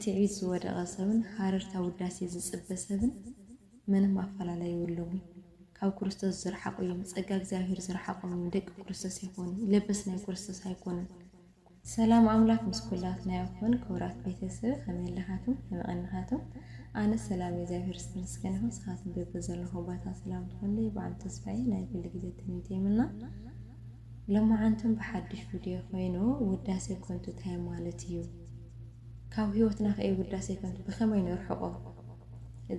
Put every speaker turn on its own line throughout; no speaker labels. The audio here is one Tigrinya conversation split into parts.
ትዕቢት ዝወደቐ ሰብን ሃረርታ ውዳሴ ዝጽበ ሰብን ምንም ኣፈላላይ የብሎምን። ካብ ክርስቶስ ዝረሓቁ እዮም። ጸጋ እግዚአብሔር ዝረሓቆም ደቂ ክርስቶስ ይኾኑ። ለበስ ናይ ክርስቶስ ኣይኮኑን። ሰላም ኣምላክ ምስ ኩላትና ይኹን። ክቡራት ቤተሰብ ከመይ ኣለኻትም? ከመይ ኣነ ሰላም እግዚአብሔር ይመስገን። ንስኻትኩም በበዘለኹ ቦታ ሰላም ትኹንልይ። በዓል ተስፋዬ ናይ ኩሉ ግዜ ትምኒተይምና ለማዓንቱም በሓድሽ ቪድዮ ኮይኑ ውዳሴ ከንቱ እንታይ ማለት እዩ? ካብ ህይወትና ከይ ውዳሴ ከንቱ ብኸመይ ንርሕቆ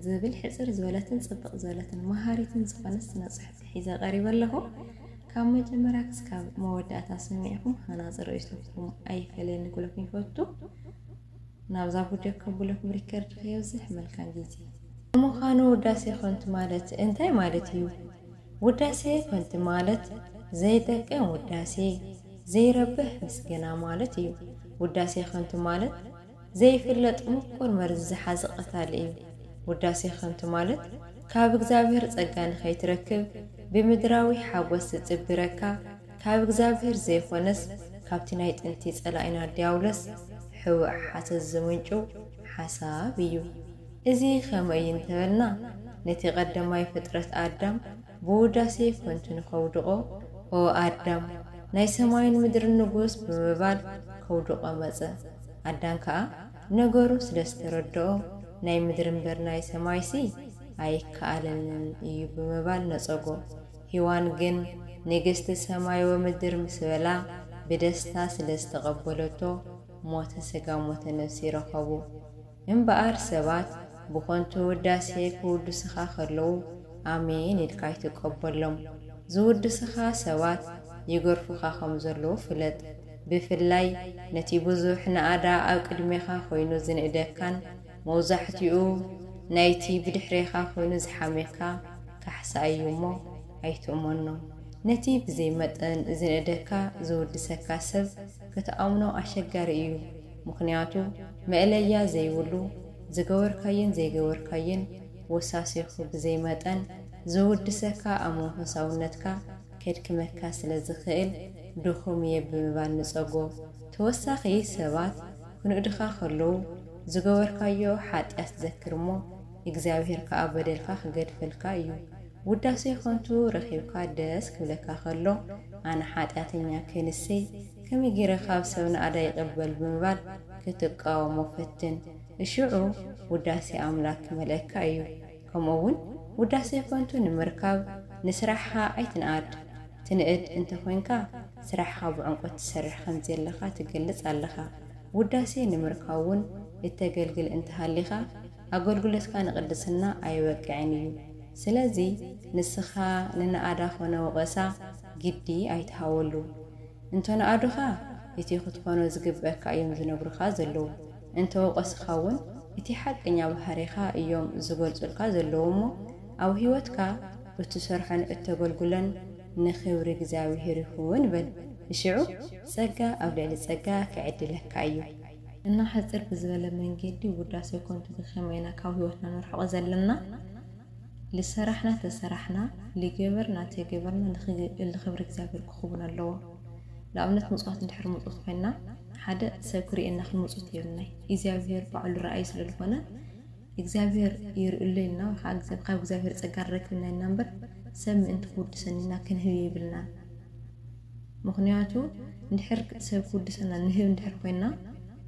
ዝብል ሕፅር ዝበለትን ጽብቕ ዝበለትን መሃሪትን ዝኾነስ ነጽሕቲ ሒዘ ቀሪበ ኣለኹ። ካብ መጀመርያ ክሳብ መወዳእታ ሰሚዕኩም ሃናፅር ርእስኩም ኣይፈለየን ክብለኩም ይፈቱ። ናብዛ ቪድዮ ከብለኩም ሪከርድ ከየብዝሕ መልካም ግዜ። ምዃኑ ውዳሴ ከንቱ ማለት እንታይ ማለት እዩ? ውዳሴ ከንቱ ማለት ዘይጠቅም ውዳሴ ዘይረብሕ ምስገና ማለት እዩ። ውዳሴ ከንቱ ማለት ዘይፍለጥ ምቁር መርዚ ዝሓዘ ቀታሊ እዩ። ውዳሴ ከንቱ ማለት ካብ እግዚአብሔር ጸጋ ንኸይትረክብ ብምድራዊ ሓጎስ ዝጽብረካ ካብ እግዚአብሔር ዘይኾነስ ካብቲ ናይ ጥንቲ ጸላኢና ዲያውሎስ ሕውዕ ሓሰት ዝምንጩ ሓሳብ እዩ። እዚ ከመይ እንተበልና ነቲ ቀዳማይ ፍጥረት ኣዳም ብውዳሴ ከንቱ ንኸውድቆ ኦ ኣዳም ናይ ሰማይን ምድርን ንጉስ ብምባል ከውድቆ መጸ። ኣዳም ከዓ ነገሩ ስለ ዝተረድኦ ናይ ምድር እምበር ናይ ሰማይሲ ኣይከኣለንን እዩ ብምባል ነጸጎ። ሂዋን ግን ንግስቲ ሰማይ ወምድር ምስ በላ ብደስታ ስለ ዝተቐበለቶ ሞተ ስጋ ሞተ ነፍሲ ይረኸቡ። እምበኣር ሰባት ብኸንቱ ውዳሴ ክውድስኻ ከለዉ ኣሜን ኢልካ ይትቀበሎም። ዝውድስኻ ሰባት ይገርፉኻ ከም ዘለዉ ፍለጥ። ብፍላይ ነቲ ብዙሕ ንኣዳ ኣብ ቅድሜኻ ኮይኑ ዝንእደካን መውዛሕቲኡ ናይቲ ብድሕሬኻ ኮይኑ ዝሓሜካ ካሕሳ እዩ እሞ ኣይትእመኖም። ነቲ ብዘይ መጠን ዝንእደካ ዝውድሰካ ሰብ ክትኣምኖ ኣሸጋሪ እዩ። ምክንያቱ መእለያ ዘይብሉ ዝገበርካየን ዘይገበርካየን ወሳሲኹ ብዘይ መጠን ዝውድሰካ ኣብ መንፈሳውነትካ ከድክመካ ስለ ዝኽእል ድኹም እየ ብምባል ንጸጎ። ተወሳኺ ሰባት ክንእድኻ ከለዉ ዝገበርካዮ ሓጢኣት ትዘክር እሞ እግዚኣብሔር ከዓ በደልካ ክገድፈልካ እዩ። ውዳሴ ከንቱ ረኺብካ ደስ ክብለካ ከሎ ኣነ ሓጢኣተኛ ከንሰይ ከመይ ገይረ ካብ ሰብ ንኣዳ ይቕበል ብምባል ክትቃወሞ ፈትን። እሽዑ ውዳሴ ኣምላክ ክመልአካ እዩ። ከምኡውን ውዳሴ ከንቱ ንምርካብ ንስራሕኻ ኣይትንኣድ። ትንእድ እንተኮይንካ ስራሕኻ ብዕንቆት ትሰርሕ ከም ዘለኻ ትገልጽ ኣለኻ። ውዳሴ ንምርካውን እተገልግል እንተሃሊኻ ኣገልግሎትካ ንቅድስና ኣይወቅዕን እዩ። ስለዚ ንስኻ ንነኣዳ ኾነ ወቐሳ ግዲ ኣይትሃወሉ። እንተ ንኣዱኻ እቲ ክትኮኖ ዝግበአካ እዮም ዝነግሩኻ ዘለዉ። እንተ ወቐስኻ እውን እቲ ሓቀኛ ባህሪኻ እዮም ዝገልጹልካ ዘለዉ እሞ ኣብ ህይወትካ እትሰርሖን እተገልግሎን ንኽብሪ እግዚኣብሔር ይኹን በል። እሽዑ ጸጋ ኣብ ልዕሊ ጸጋ ክዕድለካ እዩ። እና ሕፅር ብዝበለ መንገዲ ውዳሴ ከንቱ ብኸመይና ካብ ህይወትና ንርሕቆ ዘለና ልሰራሕና ተሰራሕና ልገበርና ተገበርና ንኽብሪ እግዚኣብሔር ክኸውን ኣለዎ። ንኣብነት ምጽዋት እንድሕር ምጽዋት ኮይና ሓደ ሰብ ክሪአና ክንምጽዋት የብልናይ። እግዚኣብሔር ባዕሉ ረኣይ ስለ ዝኾነ እግዚኣብሔር ይርእሎ ኢልና ካብ እግዚኣብሔር ጸጋ ንረክብና ኢና እምበር ሰብ ምእንቲ ክውድሰኒና ክንህብ የብልና። ምክንያቱ እንድሕር ሰብ ክውድሰና ንህብ እንድሕር ኮይና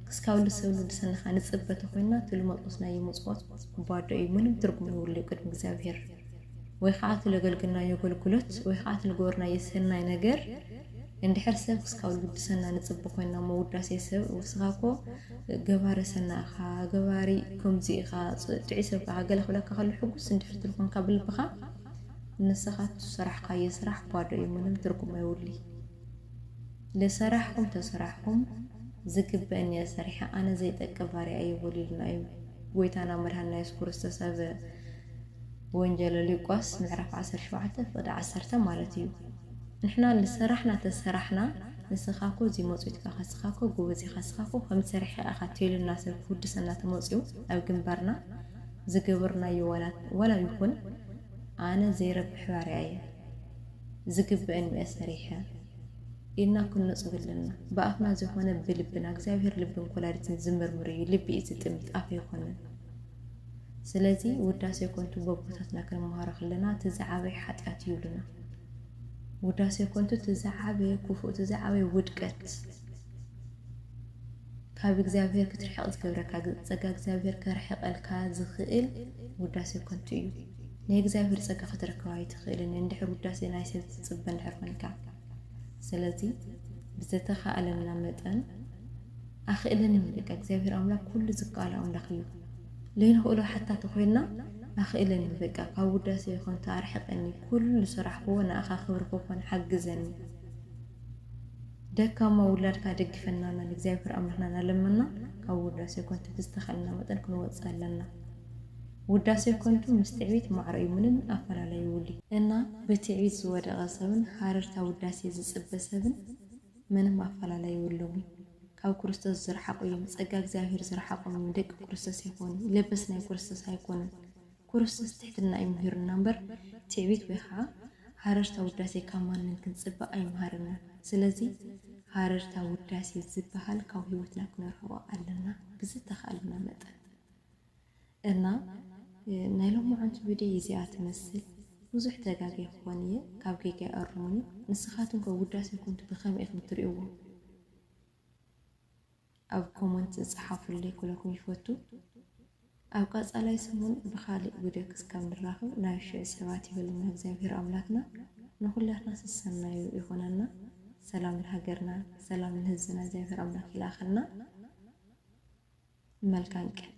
ክስካብ ሰብ ልውድሰናኻ ንጽበተ ኮይና ትልመጦስናዮ ምጽዋት ባዶ እዩ። ምንም ትርጉም የብሉ ቅድሚ እግዚኣብሔር። ወይ ከዓ ትለገልግልናዮ ኣገልግሎት ወይ ከዓ ትልገበርናዮ ሰናይ ነገር እንድሕር ሰብ ክስካብ ልውድሰና ንጽበ ኮይና መውዳሴ ሰብ ውስኻኮ ገባሪ ሰናይ ኢኻ ገባሪ ከምዚ ኢኻ ጥዑይ ሰብ ከዓ ገለ ክብለካ ከሎ ሕጉስ እንድሕር ትልኮንካ ብልብኻ ንስኻ ትሰራሕካዮ ስራሕ ባዶ እዩ። ምንም ትርጉም የብሉ። ለሰራሕኩም ተሰራሕኩም ዝግበአኒ ሰሪሐ ኣነ ዘይጠቅም ባርያ ይብሉልና እዩ ጎይታና መድኃኒትና ኢየሱስ ክርስቶስ ኣብ ወንጌል ሉቃስ ምዕራፍ 17 ፍቅዲ 10 ማለት እዩ። ንሕና ለሰራሕና ተሰራሕና ንስኻኮ እዚ መጽኢትካ ከስኻኮ ጎበዝ ከስኻኮ ከም ሰሪሐ ኣኻ ትይሉና ሰብ ክውድሰና ተመጽኡ ኣብ ግንባርና ዝገበርናዮ ወላ ይኹን ኣነ ዘይረብሕ ባርያ እየ ዝግበአኒ ሰሪሐ إلنا كنا صغلنا بأفنا زهونا بلبنا እግዚአብሔር ልብን ኮላዲትን ዝምርምር እዩ ልብ እዩ ዝጥምት ኣፍ ይኮነን ስለዚ ውዳሴ ኮንቱ በቦታትና ከመሃር ከለና ተዛዓበይ ኃጢአት ይብሉና ውዳሴ ኮንቱ ተዛዓበይ ክፉእ ተዛዓበይ ውድቀት ካብ እግዚአብሔር ክትርሕቕ ዝገብረካ ጸጋ እግዚአብሔር ከርሕቐልካ ዝኽእል ውዳሴ ኮንቱ እዩ ናይ እግዚአብሔር ጸጋ ክትረክባ ይትኽእልን እንድሕር ውዳሴ ናይ ሰብ ጽበን ድሕር ኮንካ ስለዚ ብዘተኻኣለና መጠን ኣኽእለን ንበቃ እግዚአብሔር ኣምላክ ኩሉ ዝቃላ ኣምላክ እዩ ለይንኽእሎ ሓታ ተኾይና ኣኽእለን ንበቃ ካብ ውዳሴ ይኹን ተኣርሕቐኒ ኩሉ ስራሕክዎ ንኣኻ ክብሪ ክኾን ሓግዘኒ ደካማ ውላድካ ደግፈናና እግዚአብሔር ኣምላክና ናለመና ካብ ውዳሴ ኮንቱ ብዝተኻኣለና መጠን ክንወጽእ ኣለና ውዳሴ ኮንቱ ምስ ትዕቢት ማዕረ እዩ ምንም ኣፈላላይ ይውሊ እና በትዕቢት ዝወደቐ ሰብን ሓረርታ ውዳሴ ዝጽበ ሰብን ምንም ኣፈላላይ ይውሉም ካብ ክርስቶስ ዝረሓቁ እዮም ጸጋ እግዚአብሔር ዝረሓቆም ደቂ ክርስቶስ ይኾኑ ለበስ ናይ ክርስቶስ ኣይኮኑን ክርስቶስ ትሕትና ይምሂሩና እምበር ትዕቢት ወይ ከዓ ሓረርታ ውዳሴ ካብ ማንን ክንጽባእ ኣይምሃርና ስለዚ ሓረርታ ውዳሴ ዝበሃል ካብ ህይወትና ክንርሕቆ ኣለና ብዝተኻኣለና መጠን እና ናይ ሎማዓንቲ ቪድዮ እዚኣ ትመስል ብዙሕ ተጋጊ ክኾን እየ ካብ ጌጋ ኣርሙኒ ንስኻትኩም ከውዳሴ ኮንቱ ብኸመይ ኢኹም ትሪእዎ ኣብ ኮመንት ጽሓፉልይ ኩለኩም ይፈቱ ኣብ ቀጻላይ ሰሙን ብኻልእ ቪድዮ ክስካብ ንራኸብ ናይ ሽዕ ሰባት ይበልና እግዚአብሔር ኣምላክና ንኹላትና ስሰናዩ ይኹነና ሰላም ለሃገርና ሰላም ለህዝብና እግዚአብሔር ኣምላክ ይላኸልና መልካም ቀን